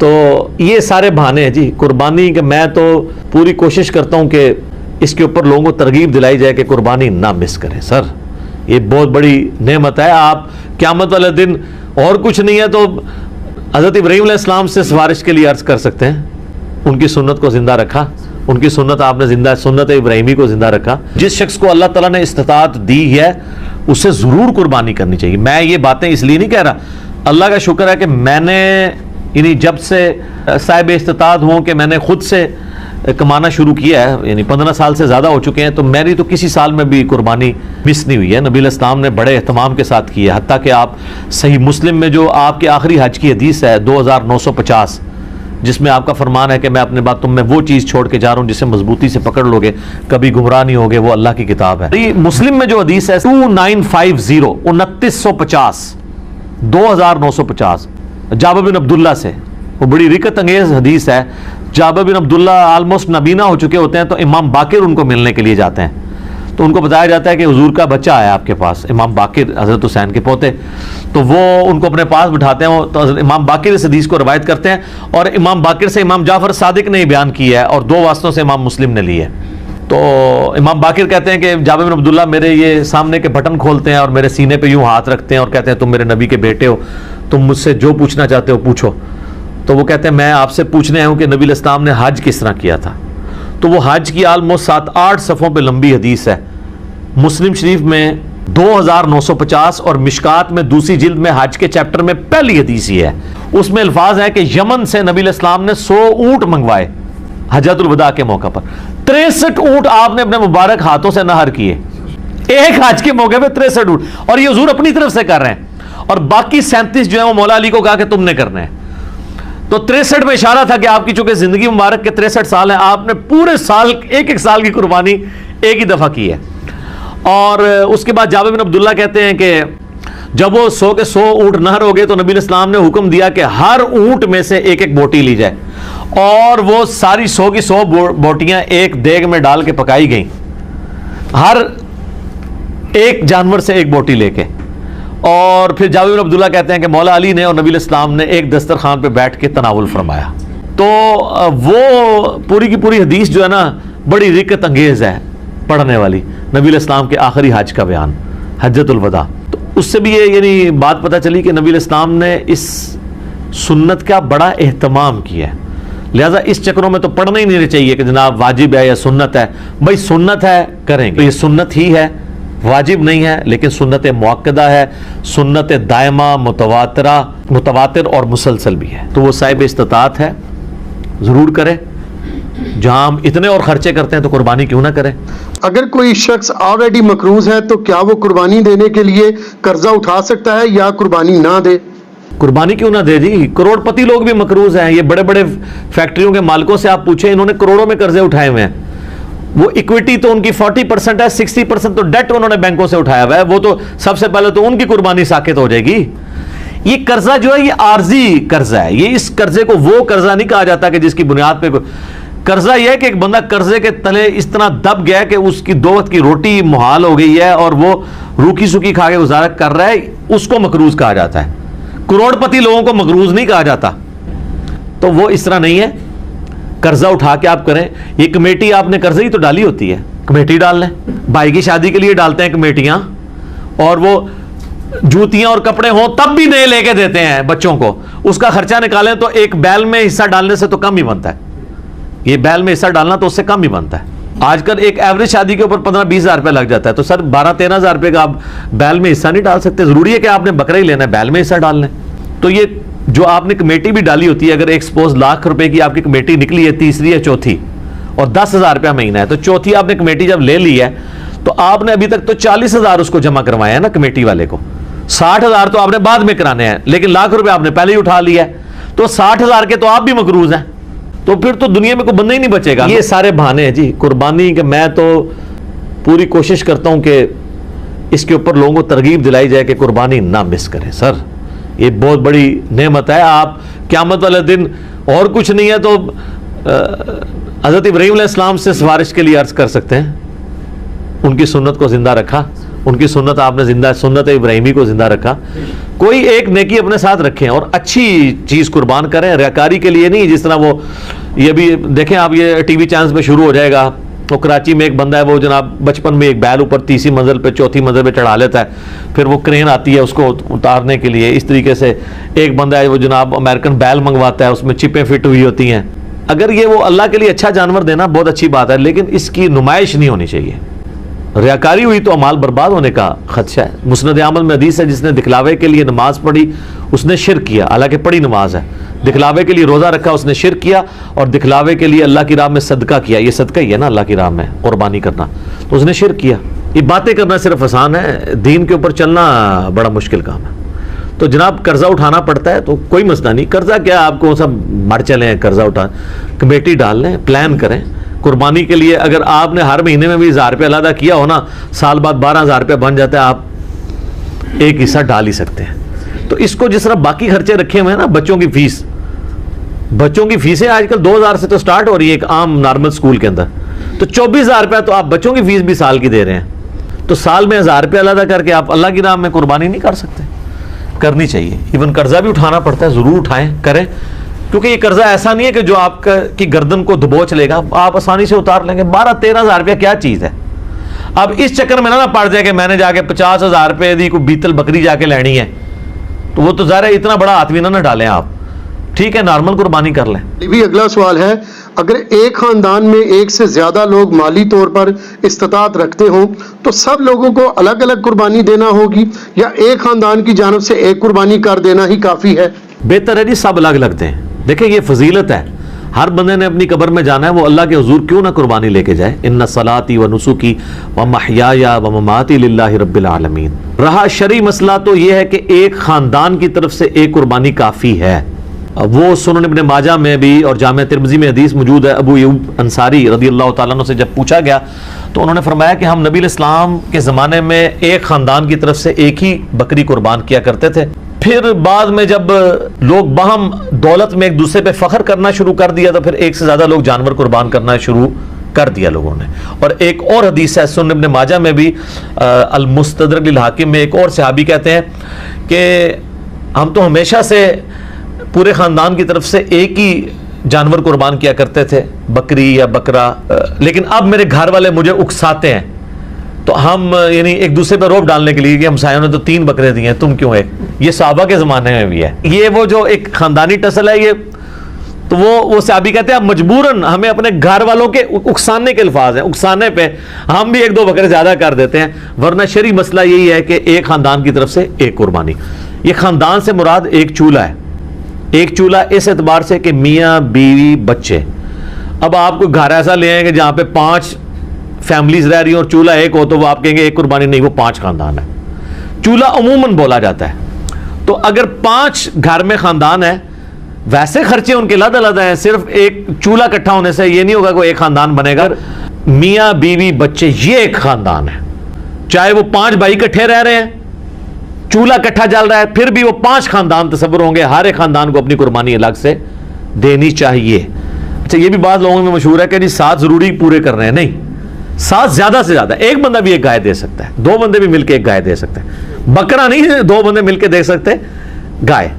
तो ये सारे बहाने हैं जी कुर्बानी के। मैं तो पूरी कोशिश करता हूं कि इसके ऊपर लोगों को तरगीब दिलाई जाए कि कुर्बानी ना मिस करें। सर ये बहुत बड़ी नेमत है। आप क़यामत वाले दिन और कुछ नहीं है तो हज़रत इब्राहीम अलैहिस्सलाम से सिफारिश के लिए अर्ज़ कर सकते हैं, उनकी सुन्नत को ज़िंदा रखा, उनकी सुन्नत आपने ज़िंदा, सुन्नत इब्राहीमी को ज़िंदा रखा। जिस शख्स को अल्लाह ताला ने इस्तिताअत दी है उसे ज़रूर कुर्बानी करनी चाहिए। मैं ये बातें इसलिए नहीं कह रहा, अल्लाह का शुक्र है कि मैंने यानी जब से साहिब इस्तिताअत हूँ कि मैंने खुद से कमाना शुरू किया है, यानी 15 साल से ज़्यादा हो चुके हैं, तो मेरी तो किसी साल में भी कुर्बानी मिस नहीं हुई है। नबी इस्लाम ने बड़े एहतमाम के साथ की है। हत्ता कि आप सही मुस्लिम में जो आपके आखिरी हज की हदीस है 2950, जिसमें आपका फरमान है कि मैं अपने बाद तुम में वो चीज़ छोड़ के जा रहा हूँ जिसे मजबूती से पकड़ लोगे कभी गुमराह नहीं होगे, वो अल्लाह की किताब है। ये मुस्लिम में जो हदीस है 2950 2950 2950 जाबिर बिन अब्दुल्ला से, वो बड़ी रिकत अंगेज हदीस है। जाबिर बिन अब्दुल्ला आलमोस्ट नबीना हो चुके होते हैं, तो इमाम बाकिर उनको मिलने के लिए जाते हैं। तो उनको बताया जाता है कि हुजूर का बच्चा आया आपके पास, इमाम बाकिर हज़रत हुसैन के पोते। तो वो उनको अपने पास बिठाते हैं, तो इमाम बाकिर इस हदीस को रवायत करते हैं और इमाम बाकिर से इमाम जाफ़र सादिक ने बयान किया है और 2 वास्तों से इमाम मुस्लिम ने ली है। तो इमाम बाकिर कहते हैं कि जाबिर बिन अब्दुल्ला मेरे ये सामने के बटन खोलते हैं और मेरे सीने पे यूं हाथ रखते हैं और कहते हैं तुम मेरे नबी के बेटे हो, तुम मुझसे जो पूछना चाहते हो पूछो। तो वो कहते हैं मैं आपसे पूछने आया हूँ कि नबी इस्लाम ने हज किस तरह किया था। तो वो हज की आलमोस्ट 7-8 सफ़ों पे लंबी हदीस है। मुस्लिम शरीफ में 2950 और मिशकात में दूसरी जिल्द में हज के चैप्टर में पहली हदीस ही है। उसमें अल्फाज है कि यमन से नबी इस्लाम ने 100 ऊँट मंगवाए हज्जतुल वदा के मौके पर। 63 ऊँट आपने अपने मुबारक हाथों से नहर किए एक हज के मौके पर, 63 ऊँट, और ये हुजूर अपनी तरफ से कर रहे हैं। और बाकी 37 जो है वो मौला अली को कहा कि तुमने करने हैं। तो 63 में इशारा था कि आपकी चूंकि जिंदगी मुबारक के 63 साल है, आपने पूरे साल एक साल की कुर्बानी एक ही दफा की है। और उसके बाद जाबिर बिन अब्दुल्ला कहते हैं कि जब वो 100 के 100 ऊँट नहर हो गए तो नबी इस्लाम ने हुक्म दिया कि हर ऊँट में से एक बोटी ली जाए और वो सारी 100 की 100 बोटियां एक देग में डाल के पकाई गई, हर एक जानवर से एक बोटी लेके। और फिर जाबिर बिन अब्दुल्ला कहते हैं कि मौला अली ने और नबी इस्लाम ने एक दस्तरखान पे बैठ के तनावुल फरमाया। तो वो पूरी की पूरी हदीस जो है ना बड़ी रिकत अंगेज है पढ़ने वाली, नबी इस्लाम के आखिरी हज का बयान हज्जतुल वदा। तो उससे भी ये यानी बात पता चली कि नबी इस्लाम ने इस सुन्नत का बड़ा एहतमाम किया है। लिहाजा इस चक्रों में तो पढ़ना ही नहीं चाहिए कि जनाब वाजिब है या सुन्नत है। भाई सुन्नत है करेंगे, तो ये सुन्नत ही है, वाजिब नहीं है, लेकिन सुन्नत मुअक्कदा है, सुन्नत दायमा मुतवातिर और मुसलसल भी है। तो वो साहिब इस्तिताअत है, ज़रूर करें। जहाँ हम इतने और खर्चे करते हैं तो कुर्बानी क्यों ना करें। अगर कोई शख्स ऑलरेडी मकरूज है तो क्या वो कुर्बानी देने के लिए कर्जा उठा सकता है या कुर्बानी ना दे? कुर्बानी क्यों ना दे जी, करोड़पति लोग भी मकरूज हैं। ये बड़े बड़े फैक्ट्रियों के मालिकों से आप पूछें, इन्होंने करोड़ों में कर्जे उठाए हुए हैं। वो इक्विटी तो उनकी 40% है, 60% तो डेट उन्होंने बैंकों से उठाया हुआ है। वो तो सबसे पहले तो उनकी कुर्बानी साकित हो जाएगी। ये कर्जा जो है ये आर्जी कर्जा है। ये इस कर्जे को वो कर्जा नहीं कहा जाता कि जिसकी बुनियाद पे कर्जा यह है कि एक बंदा कर्जे के तले इस तरह दब गया कि उसकी 2 वक्त की रोटी मुहाल हो गई है और वो रूखी सूखी खा के गुजारा कर रहा है, उसको मकरूज कहा जाता है। करोड़पति लोगों को मकरूज नहीं कहा जाता। तो वो इस तरह नहीं है, कर्जा उठा के आप करें। ये कमेटी आपने कर्जे ही तो डाली होती है, कमेटी डाल लें। भाई की शादी के लिए डालते हैं कमेटियां, और वो जूतियां और कपड़े हों तब भी नए लेके देते हैं बच्चों को। उसका खर्चा निकालें तो एक बैल में हिस्सा डालने से तो कम ही बनता है। ये बैल में हिस्सा डालना तो उससे कम ही बनता है। आजकल एक एवरेज शादी के ऊपर 15-20 हज़ार रुपया लग जाता है। तो सर 12-13 हज़ार रुपये का आप बैल में हिस्सा नहीं डाल सकते। जरूरी है कि आपने बकरा ही लेना है, बैल में हिस्सा डाल लें। तो ये जो आपने कमेटी भी डाली होती है, अगर एक सपोज लाख रुपए की आपकी कमेटी निकली है, तीसरी या चौथी, और 10,000 रुपया महीना है, तो चौथी आपने कमेटी जब ले ली है तो आपने अभी तक तो 40,000 उसको जमा करवाया है ना कमेटी वाले को। 60,000 तो आपने बाद में कराने हैं, लेकिन लाख रुपए आपने पहले ही उठा लिया है। तो 60,000 के तो आप भी मकरूज हैं। तो फिर तो दुनिया में कोई बंदा ही नहीं बचेगा। ये सारे बहाने हैं जी कुर्बानी के। मैं तो पूरी कोशिश करता हूं कि इसके ऊपर लोगों को तरगीब दिलाई जाए कि कुर्बानी ना मिस करें। सर ये बहुत बड़ी नेमत है। आप क़यामत वाले दिन और कुछ नहीं है तो हज़रत इब्राहीम अलैहिस्सलाम से सिफारिश के लिए अर्ज़ कर सकते हैं, उनकी सुन्नत को ज़िंदा रखा, उनकी सुन्नत आपने जिंदा, सुन्नत इब्राहिमी को जिंदा रखा। कोई एक नेकी अपने साथ रखें और अच्छी चीज़ कुर्बान करें, रियाकारी के लिए नहीं। जिस तरह वो ये भी देखें आप, ये टीवी चैनल्स में शुरू हो जाएगा। तो कराची में एक बंदा है, वो जनाब बचपन में एक बैल ऊपर तीसरी मंजिल पे, चौथी मंजिल पे चढ़ा लेता है, फिर वो क्रेन आती है उसको उतारने के लिए। इस तरीके से एक बंदा है, वो जनाब अमेरिकन बैल मंगवाता है, उसमें चिपें फिट हुई होती हैं। अगर ये वो अल्लाह के लिए अच्छा जानवर देना बहुत अच्छी बात है, लेकिन इसकी नुमाइश नहीं होनी चाहिए। रियाकारी हुई तो अमाल बर्बाद होने का खदशा है। मुस्नद अहमद में हदीस है, जिसने दिखलावे के लिए नमाज पढ़ी उसने शिर्क किया, हालांकि पढ़ी नमाज है। दिखलावे के लिए रोज़ा रखा उसने शिर्क किया, और दिखलावे के लिए अल्लाह की राह में सदका किया, ये सदका ही है ना अल्लाह की राह में कुर्बानी करना, तो उसने शिर्क किया। ये बातें करना सिर्फ आसान है, दीन के ऊपर चलना बड़ा मुश्किल काम है। तो जनाब कर्जा उठाना पड़ता है तो कोई मसला नहीं। कर्जा क्या, आपको सब मर चले हैं, कर्जा उठा, कमेटी डाल लें, प्लान करें कुर्बानी के लिए। अगर आपने हर महीने में भी 1000 रुपये अलादा किया हो ना, साल बाद 12,000 रुपये बन जाता है, आप एक हिस्सा डाल ही सकते हैं। तो इसको जिस तरह बाकी खर्चे रखे हुए हैं ना, बच्चों की फीस, बच्चों की फीसें आजकल 2000 से तो स्टार्ट हो रही है एक आम नॉर्मल स्कूल के अंदर, तो 24,000 रुपया तो आप बच्चों की फीस भी साल की दे रहे हैं। तो साल में 1000 रुपये अलादा करके आप अल्लाह की राह में कुर्बानी नहीं कर सकते? करनी चाहिए। इवन कर्जा भी उठाना पड़ता है, ज़रूर उठाएं, करें, क्योंकि ये कर्जा ऐसा नहीं है कि जो आपका की गर्दन को दबोच लेगा, आप आसानी से उतार लेंगे। 12-13,000 रुपया क्या चीज़ है? अब इस चक्कर में ना पड़ जाए कि मैंने जाके 50,000 रुपये दी कोई बीतल बकरी जाके लेनी है, तो वो तो ज़ाहिर है इतना बड़ा हाथ भी ना डालें आप। ठीक है, नॉर्मल कुर्बानी कर लें। भी अगला सवाल है, अगर एक खानदान में एक से ज्यादा लोग माली तौर पर इस्तात रखते हों तो सब लोगों को अलग अलग कुर्बानी देना होगी, या एक खानदान की जानब से एक कुर्बानी कर देना ही काफी है? बेहतर है जी सब अलग अलग दें। देखिए ये फजीलत है, हर बंदे ने अपनी कब्र में जाना है, वो अल्लाह के हुजूर क्यों ना कुर्बानी लेके जाए। इन्ना सलाती व नुसुकी व महयाया व ममाती लिल्लाहि रब्बिल आलमीन। रहा शरई मसला तो ये है कि एक खानदान की तरफ से एक कुर्बानी काफ़ी है। वो सुनन इब्न माजा में भी और जामे तिरमिज़ी में हदीस मौजूद है। अबू अय्यूब अंसारी रज़ियल्लाहु ताला अन्हु से जब पूछा गया तो उन्होंने फरमाया कि हम नबी इस्लाम के ज़माने में एक ख़ानदान की तरफ से एक ही बकरी कुर्बान किया करते थे, फिर बाद में जब लोग बाहम दौलत में एक दूसरे पे फ़ख्र करना शुरू कर दिया तो फिर एक से ज़्यादा लोग जानवर कुर्बान करना शुरू कर दिया लोगों ने। और एक और हदीस है सुनन इब्न माजा में भी, अल मुस्तदरक लिल हाकिम में, एक और सहाबी कहते हैं कि हम तो हमेशा से पूरे ख़ानदान की तरफ से एक ही जानवर कुर्बान किया करते थे, बकरी या बकरा, लेकिन अब मेरे घर वाले मुझे उकसाते हैं, तो हम यानी एक दूसरे पर रोब डालने के लिए कि हमसायों ने तो 3 बकरे दिए हैं, तुम क्यों एक। ये सहाबा के ज़माने में भी है। ये वो जो एक ख़ानदानी टसल है, ये तो वो सहाबी कहते हैं मजबूरन हमें अपने घर वालों के उकसाने के अल्फाज हैं, उकसाने पे हम भी 1-2 बकरे ज़्यादा कर देते हैं, वरना शरई मसला यही है कि एक ख़ानदान की तरफ से एक कुर्बानी। ये ख़ानदान से मुराद एक चूल्हा है, एक चूल्हा इस एतबार से कि मियाँ बीवी बच्चे। अब आप कोई घर ऐसा ले आएंगे जहाँ पे 5 फैमिलीज रह रही हो और चूल्हा एक हो, तो वो आप कहेंगे एक कुर्बानी नहीं, वो 5 खानदान है। चूल्हा अमूमन बोला जाता है। तो अगर 5 घर में खानदान है, वैसे खर्चे उनके अलग अलग हैं, सिर्फ एक चूल्हा इकट्ठा होने से ये नहीं होगा कोई एक खानदान बनेगा। मियाँ बीवी बच्चे ये एक खानदान है, चाहे वो 5 भाई इकट्ठे रह रहे हैं, चूल्हा इकट्ठा जल रहा है, फिर भी वो 5 खानदान तस्वर होंगे। हर एक खानदान को अपनी कुर्बानी अलग से देनी चाहिए। अच्छा, ये भी बात लोगों में मशहूर है कि जी 7 जरूरी पूरे कर रहे हैं, नहीं, 7 ज्यादा से ज्यादा, एक बंदा भी एक गाय दे सकता है, 2 बंदे भी मिलकर एक गाय दे सकते हैं। बकरा नहीं, 2 बंदे मिलकर दे सकते गाय।